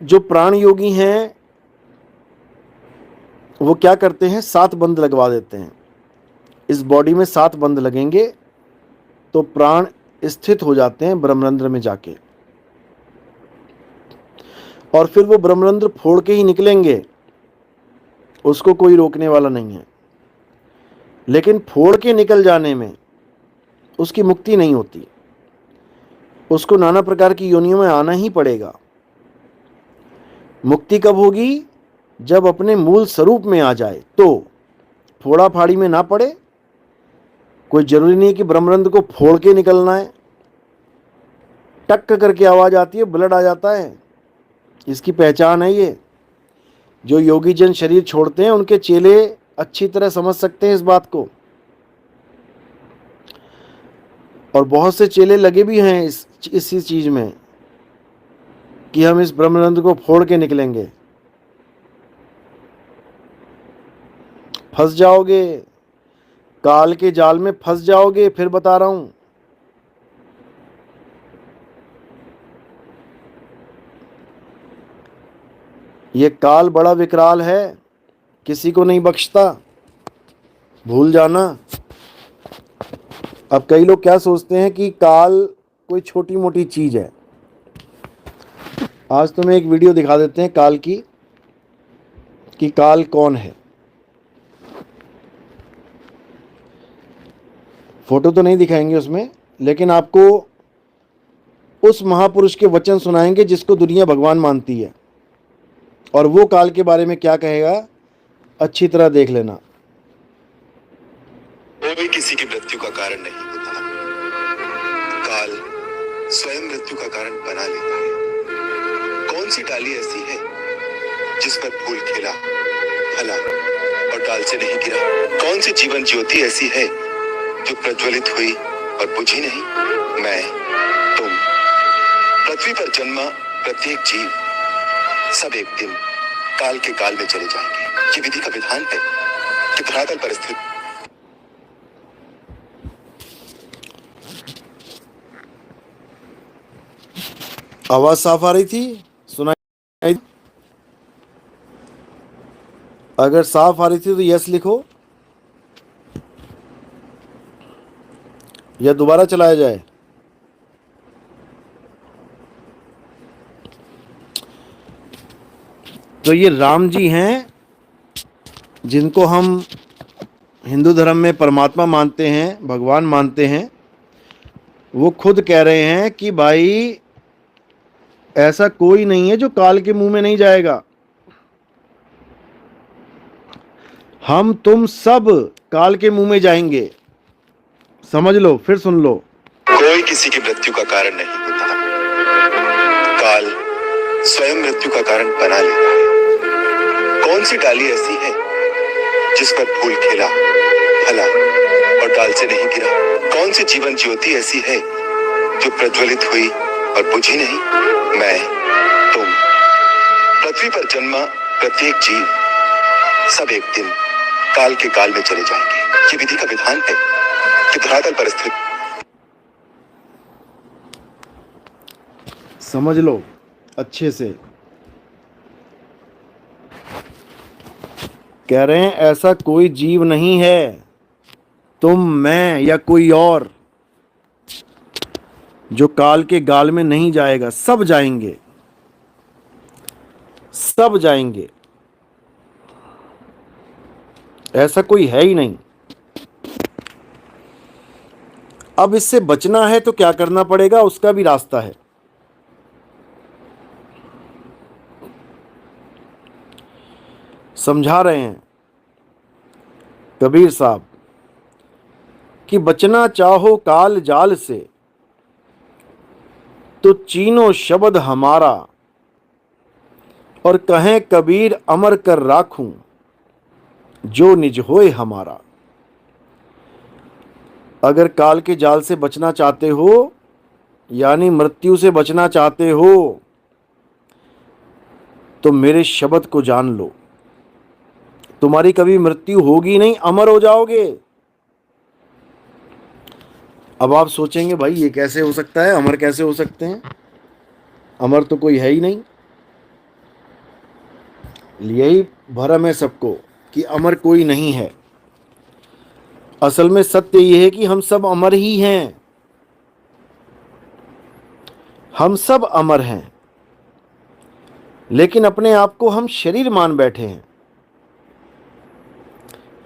जो प्राण योगी हैं वो क्या करते हैं, 7 बंद लगवा देते हैं। इस बॉडी में 7 बंद लगेंगे तो प्राण स्थित हो जाते हैं ब्रह्मरंध्र में जाके, और फिर वो ब्रह्मरंध्र फोड़ के ही निकलेंगे, उसको कोई रोकने वाला नहीं है। लेकिन फोड़ के निकल जाने में उसकी मुक्ति नहीं होती, उसको नाना प्रकार की योनियों में आना ही पड़ेगा। मुक्ति कब होगी? जब अपने मूल स्वरूप में आ जाए, तो फोड़ा फाड़ी में ना पड़े। कोई जरूरी नहीं कि ब्रह्मरंध्र को फोड़ के निकलना है, टक करके आवाज आती है, ब्लड आ जाता है, इसकी पहचान है ये। जो योगी जन शरीर छोड़ते हैं उनके चेले अच्छी तरह समझ सकते हैं इस बात को, और बहुत से चेले लगे भी हैं इसी चीज में कि हम इस ब्रह्मरंध्र को फोड़ के निकलेंगे। फंस जाओगे, काल के जाल में फंस जाओगे, फिर बता रहा हूं। ये काल बड़ा विकराल है, किसी को नहीं बख्शता, भूल जाना। अब कई लोग क्या सोचते हैं कि काल कोई छोटी मोटी चीज है। आज तुम्हें एक वीडियो दिखा देते हैं काल की, कि काल कौन है। फोटो तो नहीं दिखाएंगे उसमें, लेकिन आपको उस महापुरुष के वचन सुनाएंगे जिसको दुनिया भगवान मानती है, और वो काल के बारे में क्या कहेगा, अच्छी तरह देख लेना। कोई किसी की मृत्यु का कारण नहीं होता, काल स्वयं मृत्यु का कारण बना लेता है। कौन सी डाली ऐसी है जिस पर फूल खिला, फला और डाल से नहीं गिरा? कौन सी जीवन ज्योति ऐसी है जो प्रज्वलित हुई और बुझी नहीं? मैं, तुम, पृथ्वी पर जन्मा प्रत्येक जीव, सब एक दिन काल के काल में चले जाएंगे। ये विधि का विधान है कि धरातल पर स्थित। आवाज साफ आ रही थी? सुनाई? अगर साफ आ रही थी तो यस लिखो, या दोबारा चलाया जाए। तो ये राम जी हैं, जिनको हम हिंदू धर्म में परमात्मा मानते हैं, भगवान मानते हैं। वो खुद कह रहे हैं कि भाई ऐसा कोई नहीं है जो काल के मुंह में नहीं जाएगा। हम तुम सब काल के मुंह में जाएंगे, समझ लो, फिर सुन लो। कोई किसी की मृत्यु का कारण नहीं होता, काल स्वयं मृत्यु का कारण बना लेता है। कौन सी डाली ऐसी है जिस पर फूल खिला, फला और डाल से नहीं गिरा? कौन सी जीवन ज्योति ऐसी है जो प्रज्वलित हुई और बुझी नहीं? मैं, तुम, पृथ्वी पर जन्मा प्रत्येक जीव, सब एक दिन काल के काल में चले जाएंगे। ये विधि का विधान है कि धरातल पर स्थित। समझ लो अच्छे से। कह रहे हैं ऐसा कोई जीव नहीं है, तुम, मैं या कोई और, जो काल के गाल में नहीं जाएगा। सब जाएंगे, सब जाएंगे, ऐसा कोई है ही नहीं। अब इससे बचना है तो क्या करना पड़ेगा, उसका भी रास्ता है। समझा रहे हैं कबीर साहब कि बचना चाहो काल जाल से तो चीनो शब्द हमारा, और कहें कबीर अमर कर राखूं जो निज होए हमारा। अगर काल के जाल से बचना चाहते हो, यानी मृत्यु से बचना चाहते हो, तो मेरे शब्द को जान लो। तुम्हारी कभी मृत्यु होगी नहीं, अमर हो जाओगे। अब आप सोचेंगे भाई ये कैसे हो सकता है, अमर कैसे हो सकते हैं? अमर तो कोई है ही नहीं। यही भ्रम है सबको कि अमर कोई नहीं है। असल में सत्य यह है कि हम सब अमर ही हैं। हम सब अमर हैं, लेकिन अपने आप को हम शरीर मान बैठे हैं।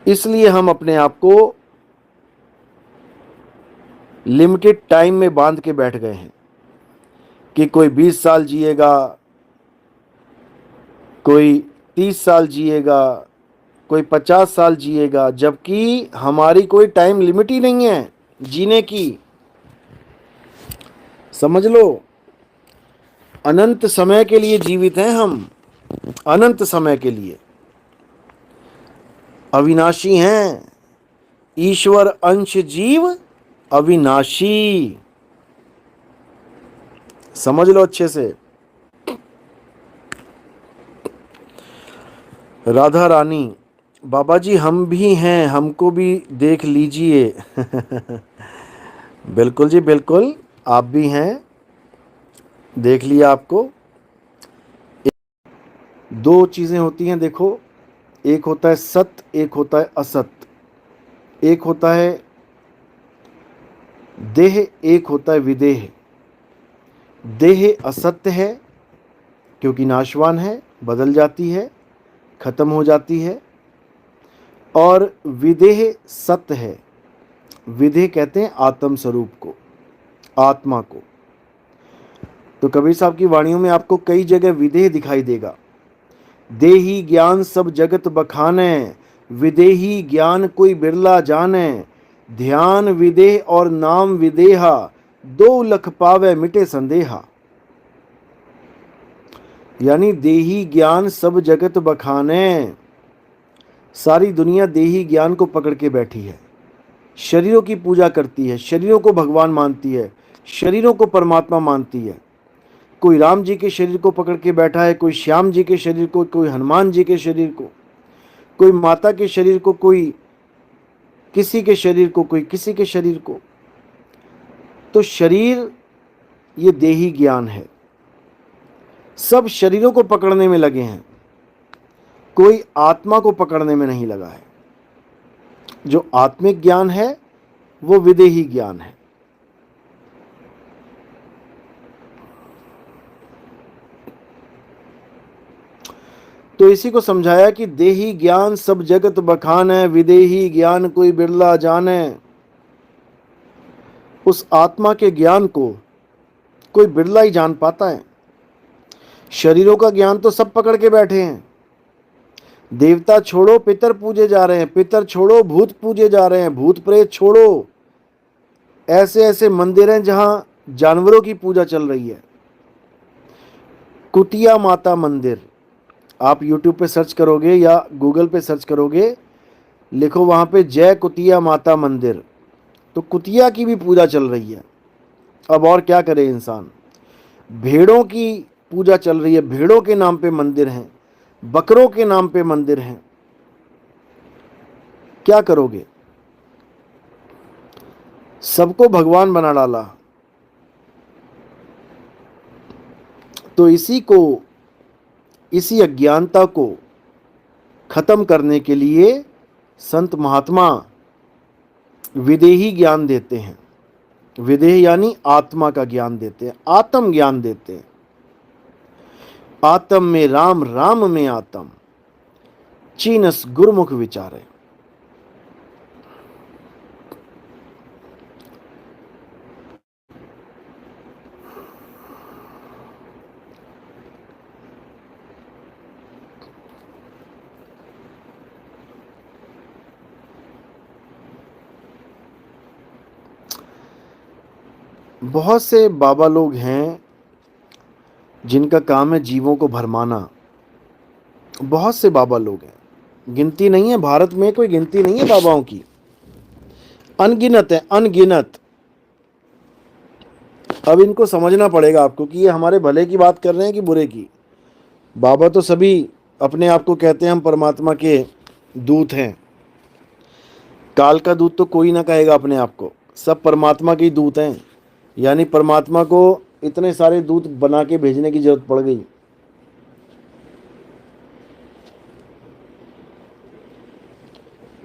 इसलिए हम अपने आप को लिमिटेड टाइम में बांध के बैठ गए हैं कि कोई 20 साल जिएगा, कोई 30 साल जिएगा, कोई 50 साल जिएगा, जबकि हमारी कोई टाइम लिमिट ही नहीं है जीने की। समझ लो, अनंत समय के लिए जीवित हैं हम, अनंत समय के लिए। अविनाशी हैं, ईश्वर अंश जीव अविनाशी। समझ लो अच्छे से। राधा रानी, बाबा जी हम भी हैं, हमको भी देख लीजिए। बिल्कुल जी बिल्कुल, आप भी हैं, देख लिया आपको। दो चीजें होती हैं देखो, एक होता है सत्य, एक होता है असत्य। एक होता है देह, एक होता है विदेह। देह असत्य है क्योंकि नाशवान है, बदल जाती है, खत्म हो जाती है। और विदेह सत्य है। विदेह कहते हैं आत्म स्वरूप को, आत्मा को। तो कबीर साहब की वाणियों में आपको कई जगह विदेह दिखाई देगा। देही ज्ञान सब जगत बखाने, विदेही ज्ञान कोई बिरला जाने। ध्यान विदेह और नाम विदेहा, 2 लख पावे मिटे संदेहा। यानी देही ज्ञान सब जगत बखाने। सारी दुनिया देही ज्ञान को पकड़ के बैठी है, शरीरों की पूजा करती है, शरीरों को भगवान मानती है, शरीरों को परमात्मा मानती है। कोई राम जी के शरीर को पकड़ के बैठा है, कोई श्याम जी के शरीर को, कोई हनुमान जी के शरीर को, कोई माता के शरीर को, कोई किसी के शरीर को, कोई किसी के शरीर को। तो शरीर ये देही ज्ञान है। सब शरीरों को पकड़ने में लगे हैं, कोई आत्मा को पकड़ने में नहीं लगा है। जो आत्मिक ज्ञान है वो विदेही ज्ञान है। तो इसी को समझाया कि देही ज्ञान सब जगत बखान है, विदेही ज्ञान कोई बिरला जाने। उस आत्मा के ज्ञान को कोई बिरला ही जान पाता है। शरीरों का ज्ञान तो सब पकड़ के बैठे हैं। देवता छोड़ो, पितर पूजे जा रहे हैं, पितर छोड़ो, भूत पूजे जा रहे हैं, भूत प्रेत छोड़ो। ऐसे ऐसे मंदिर हैं जहां जानवरों की पूजा चल रही है। कुतिया माता मंदिर, आप YouTube पे सर्च करोगे या गूगल पे सर्च करोगे, लिखो वहां पे जय कुतिया माता मंदिर, तो कुतिया की भी पूजा चल रही है। अब और क्या करे इंसान। भेड़ों की पूजा चल रही है, भेड़ों के नाम पे मंदिर हैं, बकरों के नाम पे मंदिर हैं। क्या करोगे। सबको भगवान बना डाला। तो इसी अज्ञानता को खत्म करने के लिए संत महात्मा विदेही ज्ञान देते हैं। विदेह यानी आत्मा का ज्ञान देते हैं, आत्म ज्ञान देते हैं। आत्म में राम, राम में आत्म, चीनस गुरुमुख विचारे। बहुत से बाबा लोग हैं जिनका काम है जीवों को भरमाना। बहुत से बाबा लोग हैं, गिनती नहीं है, भारत में कोई गिनती नहीं है बाबाओं की, अनगिनत है, अनगिनत। अब इनको समझना पड़ेगा आपको कि ये हमारे भले की बात कर रहे हैं कि बुरे की। बाबा तो सभी अपने आप को कहते हैं हम परमात्मा के दूत हैं। काल का दूत तो कोई ना कहेगा अपने आप को, सब परमात्मा के ही दूत हैं। यानी परमात्मा को इतने सारे दूत बना के भेजने की जरूरत पड़ गई।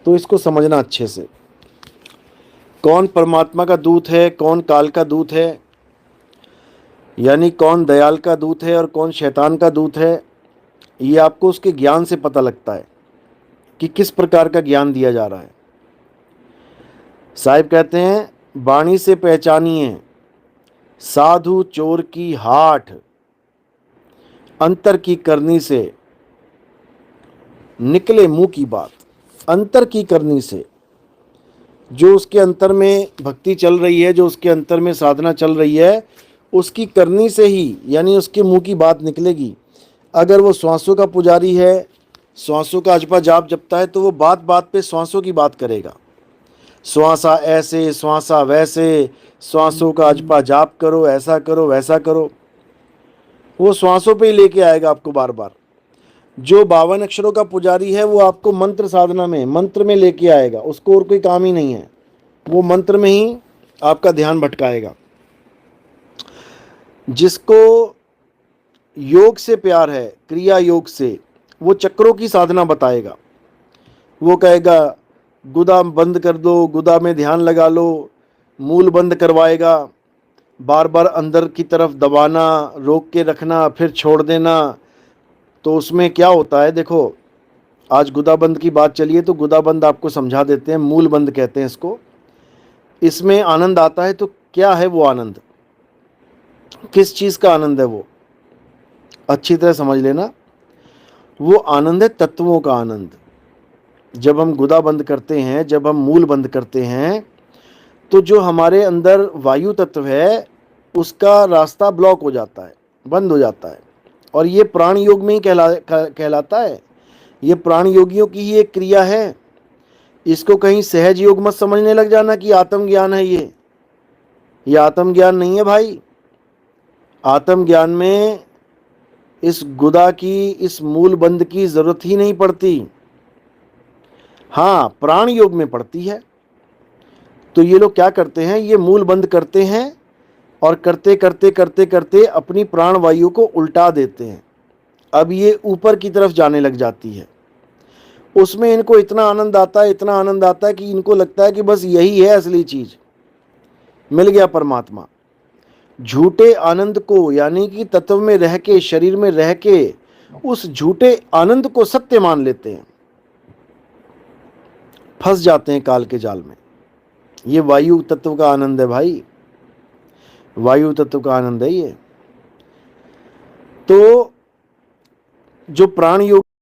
तो इसको समझना अच्छे से। कौन परमात्मा का दूत है, कौन काल का दूत है, यानी कौन दयाल का दूत है और कौन शैतान का दूत है, ये आपको उसके ज्ञान से पता लगता है कि किस प्रकार का ज्ञान दिया जा रहा है। साहिब कहते हैं, वाणी से पहचानिए साधु चोर की हाट, अंतर की करनी से निकले मुंह की बात। अंतर की करनी से, जो उसके अंतर में भक्ति चल रही है, जो उसके अंतर में साधना चल रही है, उसकी करनी से ही यानी उसके मुंह की बात निकलेगी। अगर वो श्वासों का पुजारी है, श्वासों का अजपा जाप जपता है, तो वो बात बात पे श्वासों की बात करेगा। श्वासा ऐसे, श्वासा वैसे, श्वासों का अजपा जाप करो, ऐसा करो वैसा करो, वो श्वासों पे ही लेके आएगा आपको बार बार। जो 52 अक्षरों का पुजारी है, वो आपको मंत्र साधना में, मंत्र में लेके आएगा, उसको और कोई काम ही नहीं है, वो मंत्र में ही आपका ध्यान भटकाएगा। जिसको योग से प्यार है, क्रिया योग से, वो चक्रों की साधना बताएगा। वो कहेगा गुदा बंद कर दो, गुदा में ध्यान लगा लो, मूल बंद करवाएगा, बार बार अंदर की तरफ दबाना, रोक के रखना, फिर छोड़ देना। तो उसमें क्या होता है, देखो आज गुदाबंद की बात चलिए तो गुदाबंद आपको समझा देते हैं, मूल बंद कहते हैं इसको। इसमें आनंद आता है, तो क्या है वो आनंद, किस चीज़ का आनंद है वो, अच्छी तरह समझ लेना। वो आनंद है तत्वों का आनंद। जब हम गुदा बंद करते हैं, जब हम मूल बंद करते हैं, तो जो हमारे अंदर वायु तत्व है उसका रास्ता ब्लॉक हो जाता है, बंद हो जाता है। और ये प्राण योग में ही कहलाता है। ये प्राण योगियों की ही एक क्रिया है। इसको कहीं सहज योग मत समझने लग जाना कि आत्मज्ञान है ये आत्मज्ञान नहीं है भाई। आत्मज्ञान में इस गुदा की, इस मूल बंद की जरूरत ही नहीं पड़ती। हाँ, प्राण योग में पड़ती है। तो ये लोग क्या करते हैं, ये मूल बंद करते हैं और करते करते करते करते अपनी प्राण वायु को उल्टा देते हैं। अब ये ऊपर की तरफ जाने लग जाती है। उसमें इनको इतना आनंद आता है, इतना आनंद आता है कि इनको लगता है कि बस यही है असली चीज, मिल गया परमात्मा। झूठे आनंद को, यानी कि तत्व में रह के, शरीर में रह के, उस झूठे आनंद को सत्य मान लेते हैं, फंस जाते हैं काल के जाल में। ये वायु तत्व का आनंद है भाई, वायु तत्व का आनंद है ये। तो जो प्राण योग